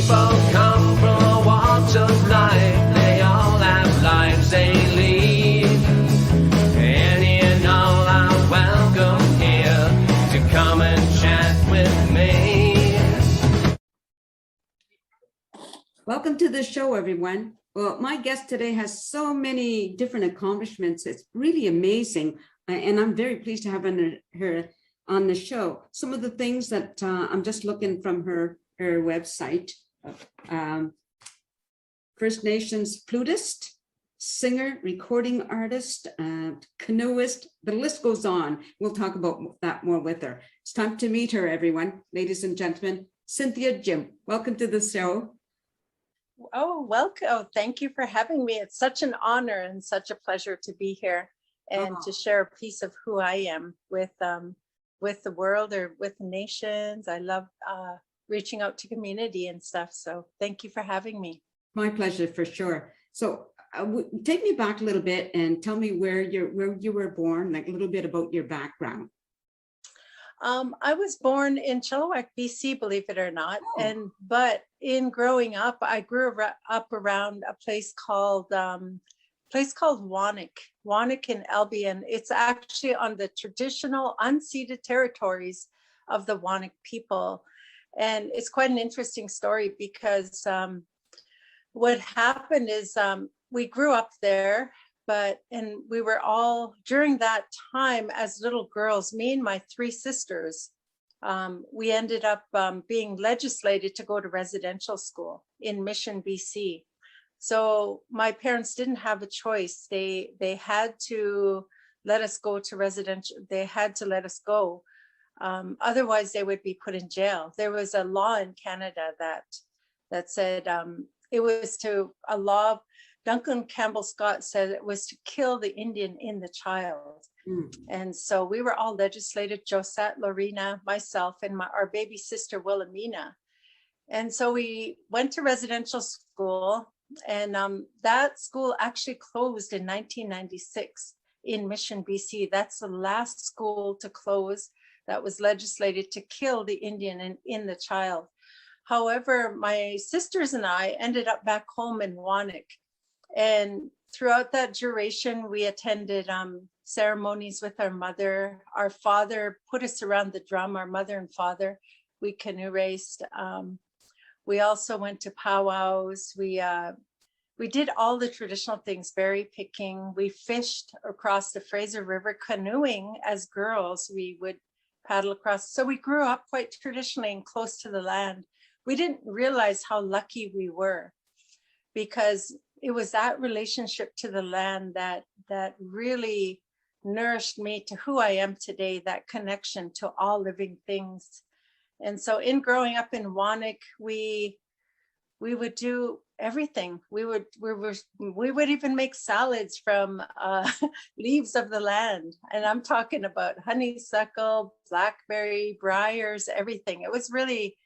people come from all walks of life. They all have lives they lead. Any and all are welcome here to come and chat with me. Welcome to the show, everyone. Well, my guest today has so many different accomplishments. It's really amazing. And I'm very pleased to have her on the show. Some of the things that I'm just looking from her website. First Nations flutist, singer, recording artist, canoeist, the list goes on. We'll talk about that more with her. It's time to meet her, everyone. Ladies and gentlemen, Cynthia Jim, welcome to the show. Oh, welcome. Oh, thank you for having me. It's such an honor and such a pleasure to be here and to share a piece of who I am with the world or with the nations. I love reaching out to community and stuff. So thank you for having me. My pleasure, for sure. So take me back a little bit and tell me where you were born, like a little bit about your background. I was born in Shuel-let-qua B.C, believe it or not. But in growing up, I grew up around a place called Whonnock in Albion. It's actually on the traditional unceded territories of the Whonnock people. And it's quite an interesting story because what happened is we grew up there, and we were all, during that time as little girls, me and my three sisters, we ended up being legislated to go to residential school in Mission, BC. So my parents didn't have a choice. They had to let us go to residential. They had to let us go. Otherwise, they would be put in jail. There was a law in Canada that said it was a law. Duncan Campbell Scott said it was to kill the Indian in the child. And so we were all legislated, Josette, Lorena, myself, and our baby sister, Wilhelmina. And so we went to residential school, and that school actually closed in 1996 in Mission, BC. That's the last school to close that was legislated to kill the Indian in the child. However, my sisters and I ended up back home in Whonnock. And throughout that duration, we attended ceremonies with our mother. Our father put us around the drum, our mother and father. We canoe raced. We also went to powwows. We did all the traditional things, berry picking. We fished across the Fraser River, canoeing as girls. We would paddle across. So we grew up quite traditionally and close to the land. We didn't realize how lucky we were, because it was that relationship to the land that really nourished me to who I am today, that connection to all living things. And so in growing up in Whonnock, we would do everything. We would even make salads from leaves of the land. And I'm talking about honeysuckle, blackberry, briars, everything. It was really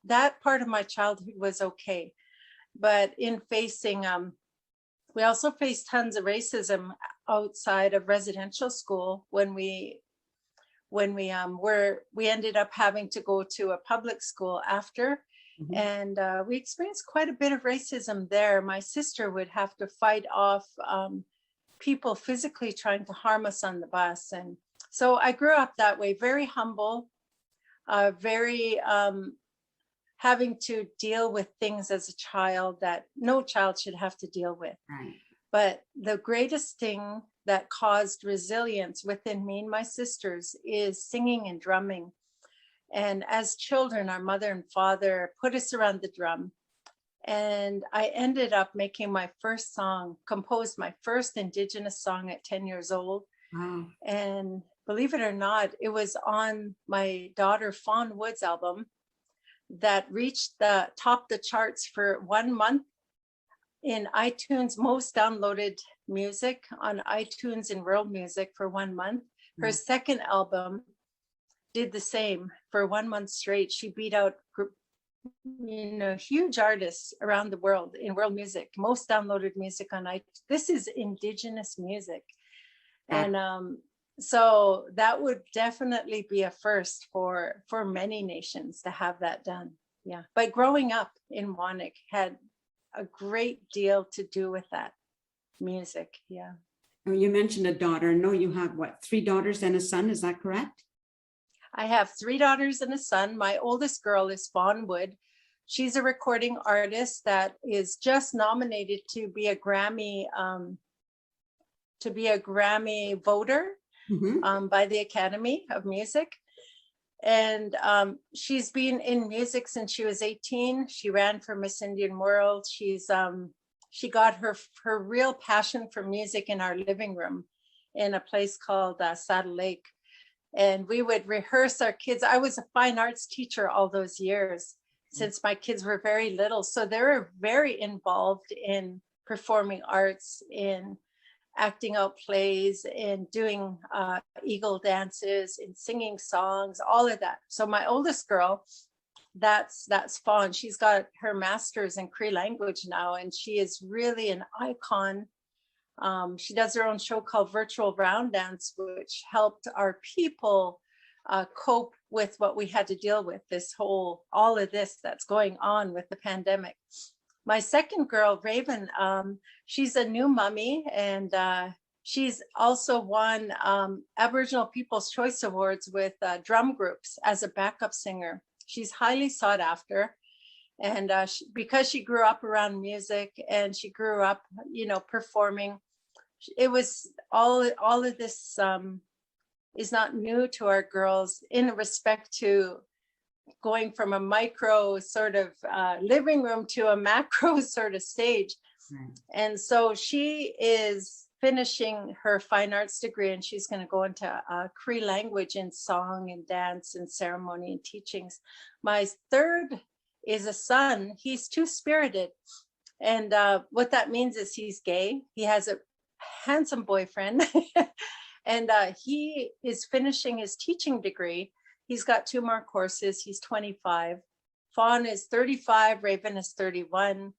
that part of my childhood was okay. But in facing, we also faced tons of racism outside of residential school when we ended up having to go to a public school after. And we experienced quite a bit of racism there. My sister would have to fight off people physically trying to harm us on the bus. And so I grew up that way, very humble, very having to deal with things as a child that no child should have to deal with. Right. But the greatest thing that caused resilience within me and my sisters is singing and drumming. And as children, our mother and father put us around the drum. And I ended up making my first song, composed my first Indigenous song at 10 years old. Wow. And believe it or not, it was on my daughter Fawn Wood's album that reached the top the charts for 1 month in iTunes most downloaded music on iTunes and world music for 1 month. Her second album did the same for 1 month straight. She beat out huge artists around the world in world music, most downloaded music on iTunes. This is Indigenous music. And so that would definitely be a first for many nations to have that done. yeah. But growing up in Whonnock had a great deal to do with that music. Yeah. Oh, you mentioned a daughter. No, you have what, 3 daughters and a son, is that correct? I have 3 daughters and a son. My oldest girl is Fawn Wood. She's a recording artist that is just nominated to be a Grammy voter by the Academy of Music. And she's been in music since she was 18. She ran for Miss Indian World. She got her real passion for music in our living room in a place called Saddle Lake. And we would rehearse our kids. I was a fine arts teacher all those years since my kids were very little. So they were very involved in performing arts, in acting out plays, in doing eagle dances, in singing songs, all of that. So my oldest girl, that's Fawn. She's got her master's in Cree language now, and she is really an icon. She does her own show called Virtual Round Dance, which helped our people cope with what we had to deal with, all of this that's going on with the pandemic. My second girl, Raven, she's a new mummy, and she's also won Aboriginal People's Choice Awards with drum groups as a backup singer. She's highly sought after. And because she grew up around music and she grew up, performing, it was all of this is not new to our girls in respect to going from a micro sort of living room to a macro sort of stage. Right. And so she is finishing her fine arts degree, and she's going to go into Cree language in song and dance and ceremony and teachings. My third is a son. He's two-spirited. And what that means is he's gay. He has a handsome boyfriend. And he is finishing his teaching degree. He's got 2 more courses. He's 25. Fawn is 35. Raven is 31.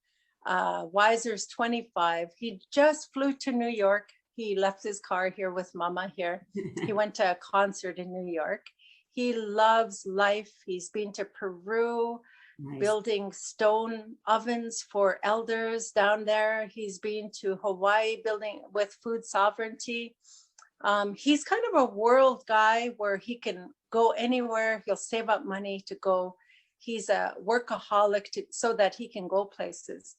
Weiser's 25. He just flew to New York. He left his car here with Mama here. He went to a concert in New York. He loves life. He's been to Peru. Nice. Building stone ovens for elders down there. He's been to Hawaii building with food sovereignty. He's kind of a world guy where he can go anywhere. He'll save up money to go. He's a workaholic so that he can go places.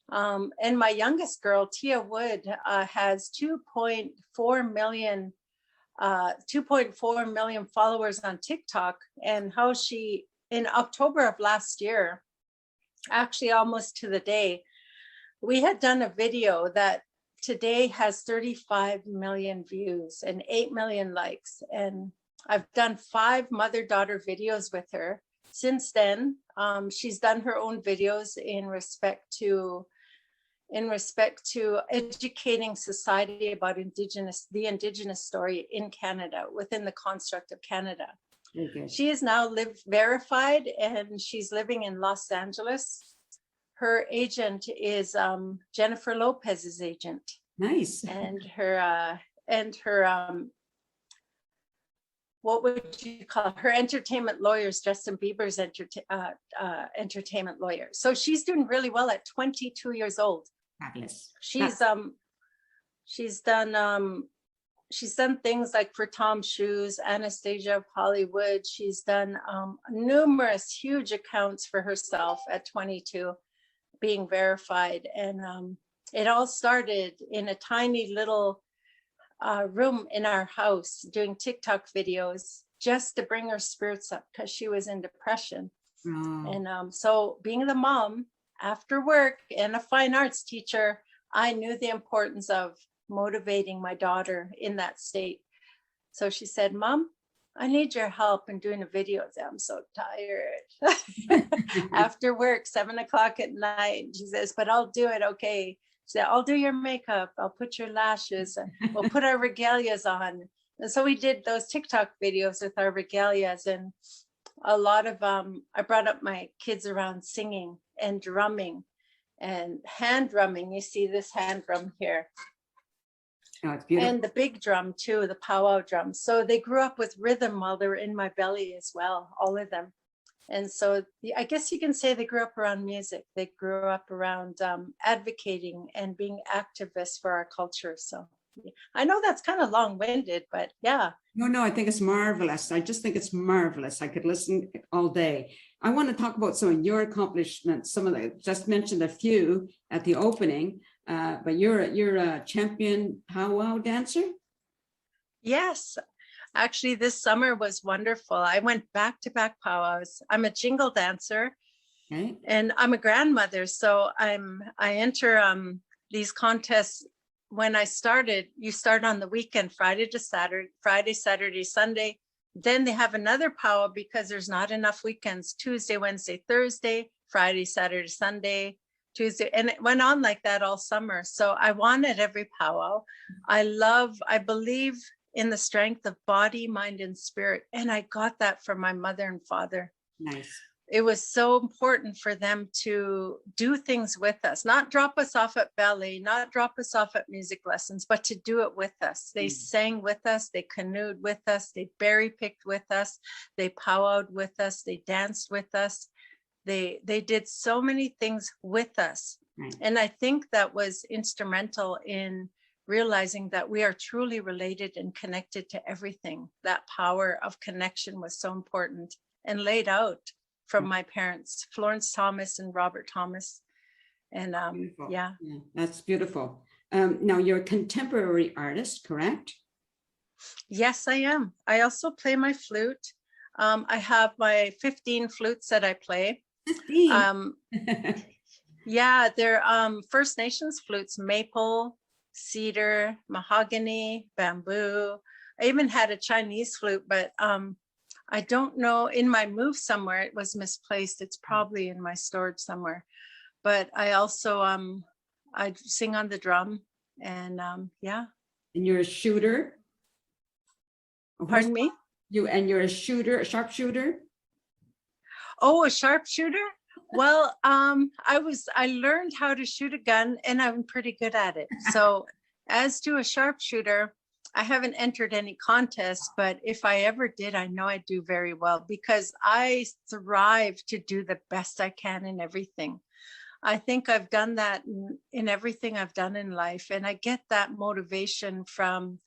And my youngest girl, Tia Wood, has 2.4 million followers on TikTok, and how she, in October of last year, actually almost to the day, we had done a video that today has 35 million views and 8 million likes. And I've done 5 mother-daughter videos with her. Since then, she's done her own videos in respect to educating society about the Indigenous story in Canada, within the construct of Canada. Okay. She is now verified, and she's living in Los Angeles. Her agent is Jennifer Lopez's agent. Nice. And her what would you call her entertainment lawyers? Justin Bieber's entertainment lawyer. So she's doing really well at 22 years old. Fabulous. She's done things like for Tom Shoes, Anastasia of Hollywood. She's done numerous huge accounts for herself at 22, being verified. And it all started in a tiny little room in our house doing TikTok videos just to bring her spirits up because she was in depression. And so being the mom after work and a fine arts teacher, I knew the importance of motivating my daughter in that state. So she said, Mom, I need your help in doing a video. I said, I'm so tired. After work, 7 o'clock at night. She says, but I'll do it. Okay. She said, I'll do your makeup. I'll put your lashes. We'll put our regalias on. And so we did those TikTok videos with our regalias, and a lot of, I brought up my kids around singing and drumming and hand drumming. You see this hand drum here. Oh, it's beautiful. And the big drum too, the powwow drum. So they grew up with rhythm while they were in my belly as well, all of them. And so I guess you can say they grew up around music. They grew up around advocating and being activists for our culture. So I know that's kind of long-winded, but yeah. No, I think it's marvelous. I just think it's marvelous. I could listen all day. I want to talk about some of your accomplishments. Some of the, just mentioned a few at the opening, but you're a champion powwow dancer. Yes. Actually, this summer was wonderful. I went back-to-back powwows. I'm a jingle dancer, Okay. and I'm a grandmother. So I enter these contests. When I started, you start on the weekend, Friday to Saturday, Friday, Saturday, Sunday. Then they have another powwow because there's not enough weekends, Tuesday, Wednesday, Thursday, Friday, Saturday, Sunday, Tuesday. And it went on like that all summer. So I won at every powwow. I believe in the strength of body, mind, and spirit. And I got that from my mother and father. Nice. It was so important for them to do things with us, not drop us off at ballet, not drop us off at music lessons, but to do it with us. They sang with us, they canoed with us, they berry picked with us, they powwowed with us, they danced with us. They did so many things with us. Right. And I think that was instrumental in realizing that we are truly related and connected to everything. That power of connection was so important and laid out from my parents, Florence Thomas and Robert Thomas. And yeah, that's beautiful. Now you're a contemporary artist, correct? Yes, I am. I also play my flute. I have my 15 flutes that I play. 15. Yeah, they're First Nations flutes, maple, cedar, mahogany, bamboo. I even had a Chinese flute, but I don't know, in my move somewhere, it was misplaced. It's probably in my storage somewhere. But I also, I sing on the drum and yeah. And you're a shooter? Pardon me? You're a shooter, a sharpshooter? Oh, a sharpshooter? Well, I learned how to shoot a gun and I'm pretty good at it. So as to a sharpshooter, I haven't entered any contests, but if I ever did, I know I do very well because I thrive to do the best I can in everything. I think I've done that in everything I've done in life. And I get that motivation from,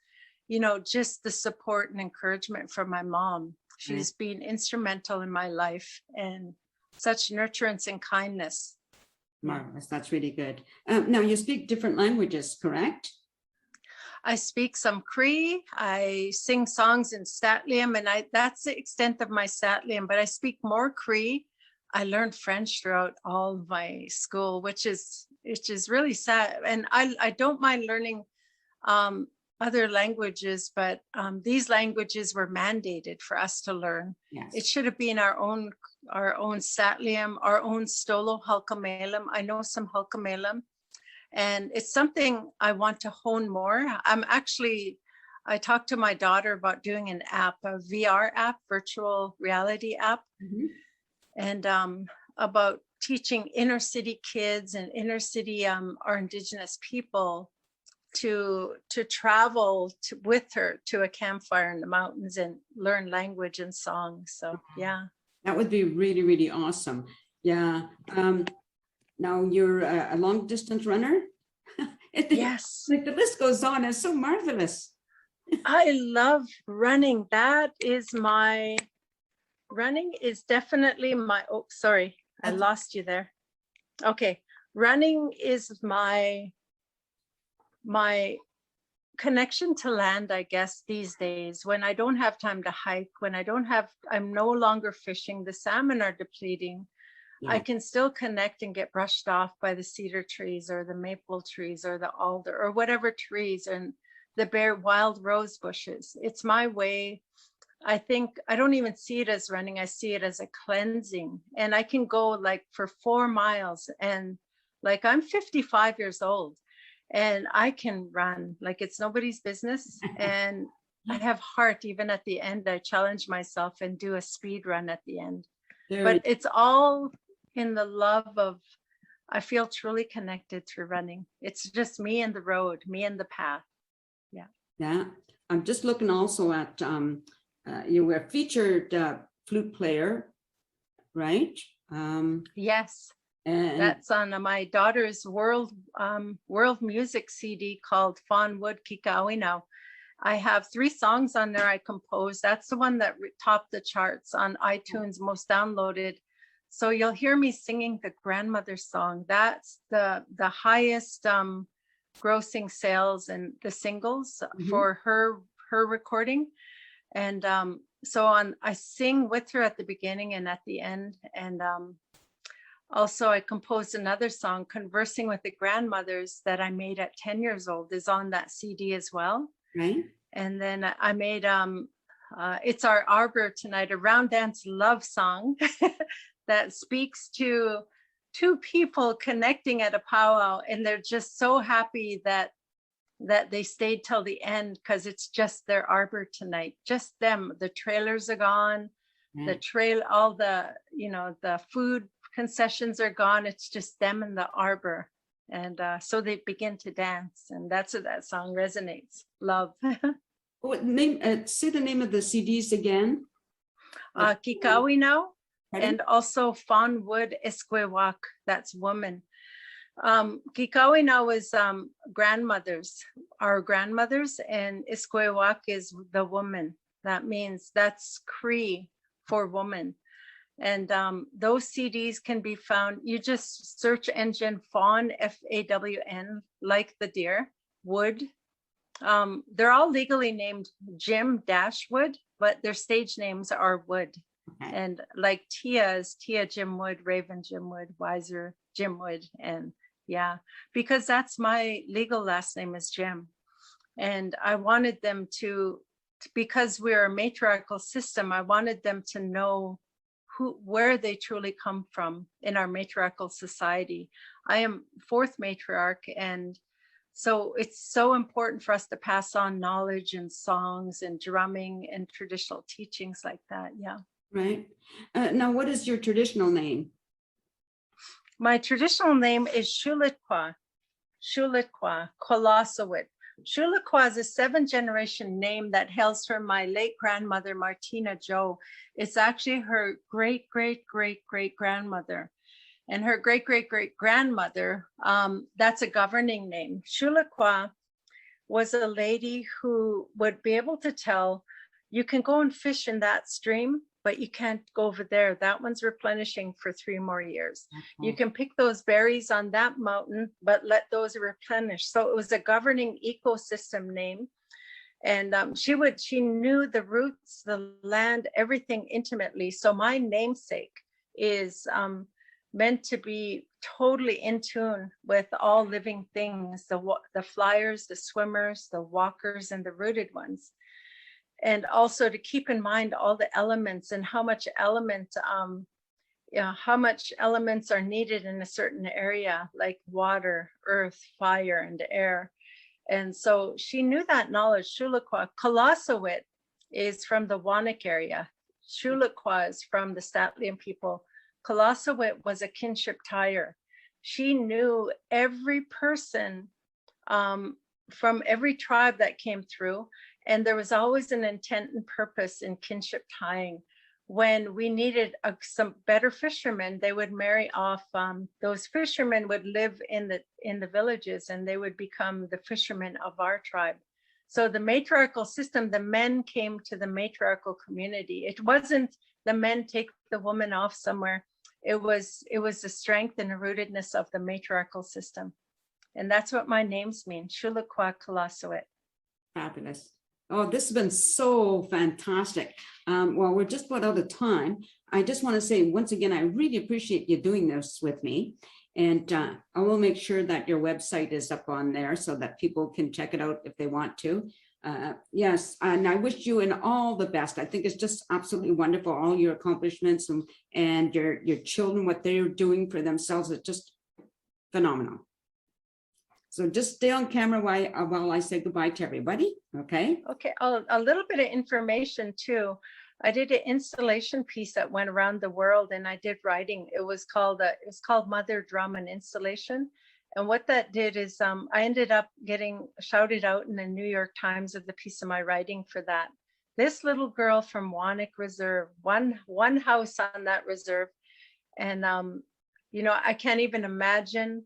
you know, just the support and encouragement from my mom. She's been instrumental in my life and such nurturance and kindness. Marvelous. That's really good. Now you speak different languages, correct? I speak some Cree, I sing songs in Statliam, and that's the extent of my Statliam, but I speak more Cree. I learned French throughout all of my school, which is really sad. And I don't mind learning other languages, but these languages were mandated for us to learn. Yes. It should have been our own Statliam, our own Stolo Hulkamelam. I know some Hulkamelam. And it's something I want to hone more. I talked to my daughter about doing an app, a VR app, virtual reality app, and about teaching inner city kids and inner city our Indigenous people to travel with her to a campfire in the mountains and learn language and song. So yeah. That would be really, really awesome. Yeah. Now you're a long distance runner. Yes. Like the list goes on. It's so marvelous. I love running. Running is definitely my, oh, sorry, I lost you there. Okay. Running is my connection to land, I guess, these days, when I don't have time to hike, I'm no longer fishing, the salmon are depleting. Yeah. I can still connect and get brushed off by the cedar trees or the maple trees or the alder or whatever trees and the bare wild rose bushes. It's my way. I think I don't even see it as running. I see it as a cleansing. And I can go like for 4 miles and like I'm 55 years old and I can run like it's nobody's business. And I have heart even at the end. I challenge myself and do a speed run at the end. But it's all in the love of, I feel truly connected through running. It's just me and the road, me and the path. Yeah. Yeah. I'm just looking also at, you were a featured flute player right? Yes, And that's on my daughter's world music CD called Fawn Wood Kikawina. I have 3 songs on there I composed. That's the one that topped the charts on iTunes, most downloaded. So you'll hear me singing the grandmother song. That's the highest grossing sales and the singles for her recording. And so I sing with her at the beginning and at the end. And also I composed another song, Conversing with the Grandmothers, that I made at 10 years old, is on that CD as well. right. And then I made It's Our Arbor Tonight, a round dance love song that speaks to 2 people connecting at a powwow, and they're just so happy that they stayed till the end, because it's just their arbor tonight, just them. The trailers are gone, the trail, all the, the food concessions are gone. It's just them in the arbor. And so they begin to dance, and that's what that song resonates. Love. What name? Say the name of the CDs again. Kikawi now, Pardon? and also Fawn Wood Esquewak, that's woman. Kikawi now is grandmothers, our grandmothers, and Esquewak is the woman. That means that's Cree for woman. And those CDs can be found. You just search engine Fawn, Fawn, like the deer, Wood. They're all legally named Jim Wood, but their stage names are Wood. Okay. And like Tia is Tia Jim Wood, Raven Jim Wood, Wiser Jim Wood. And yeah, because that's my legal last name is Jim. And I wanted them to, because we're a matriarchal system, I wanted them to know where they truly come from in our matriarchal society. I am 4th matriarch, and so it's so important for us to pass on knowledge and songs and drumming and traditional teachings like that. Yeah. Right. Now, what is your traditional name? My traditional name is Shuel-let-qua olosoet. Shuel-let-qua is a 7th generation name that hails from my late grandmother, Martina Joe. It's actually her great, great, great, great grandmother. And her great, great, great grandmother, that's a governing name. Shuel-let-qua was a lady who would be able to tell, you can go and fish in that stream, but you can't go over there. That one's replenishing for 3 more years. You can pick those berries on that mountain, but let those replenish. So it was a governing ecosystem name. And she knew the roots, the land, everything intimately. So my namesake is meant to be totally in tune with all living things, the flyers, the swimmers, the walkers, and the rooted ones. And also to keep in mind all the elements and how much elements are needed in a certain area, like water, earth, fire, and air. And so she knew that knowledge. Shuel-let-qua olosoet is from the Whonnock area. Shuel-let-qua is from the Statlian people. Olosoet was a kinship tire. She knew every person from every tribe that came through. And there was always an intent and purpose in kinship tying. When we needed some better fishermen, they would marry off. Those fishermen would live in the villages, and they would become the fishermen of our tribe. So the matriarchal system, the men came to the matriarchal community. It wasn't the men take the woman off somewhere. It was the strength and the rootedness of the matriarchal system. And that's what my names mean, Shuel-let-qua olosoet. Fabulous. Oh, this has been so fantastic. Well, we're just about out of time. I just want to say once again, I really appreciate you doing this with me. And I will make sure that your website is up on there so that people can check it out if they want to. Yes, and I wish you all the best. I think it's just absolutely wonderful, all your accomplishments and your children, what they're doing for themselves. It's just phenomenal. So just stay on camera while I say goodbye to everybody, okay? Okay, a little bit of information too. I did an installation piece that went around the world, and I did writing. It was called Mother Drum and Installation. And what that did is I ended up getting shouted out in the New York Times of the piece of my writing for that. This little girl from Whonnock Reserve, one house on that reserve, And, I can't even imagine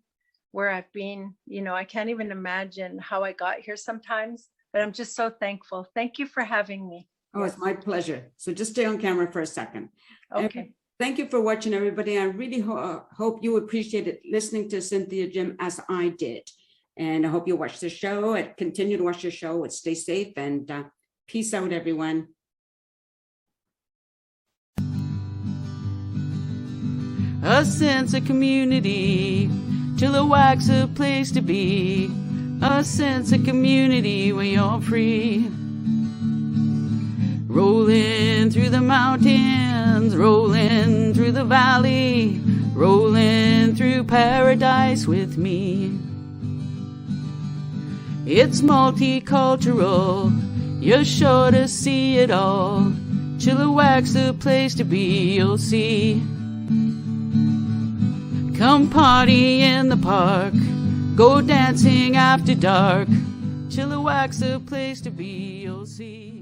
where I've been. I can't even imagine how I got here sometimes, but I'm just so thankful. Thank you for having me. Oh, it's my pleasure. So just stay on camera for a second. Okay. Thank you for watching, everybody. I really hope you appreciated listening to Cynthia Jim as I did. And I hope you watch the show and continue to watch the show. And stay safe and peace out, everyone. A sense of community, Chilliwack's a place to be. A sense of community where you're free. Rolling through the mountains, rolling through the valley, rolling through paradise with me. It's multicultural, you're sure to see it all. Chilliwack's a place to be, you'll see. Come party in the park, go dancing after dark. Chilliwack's a place to be, you'll see.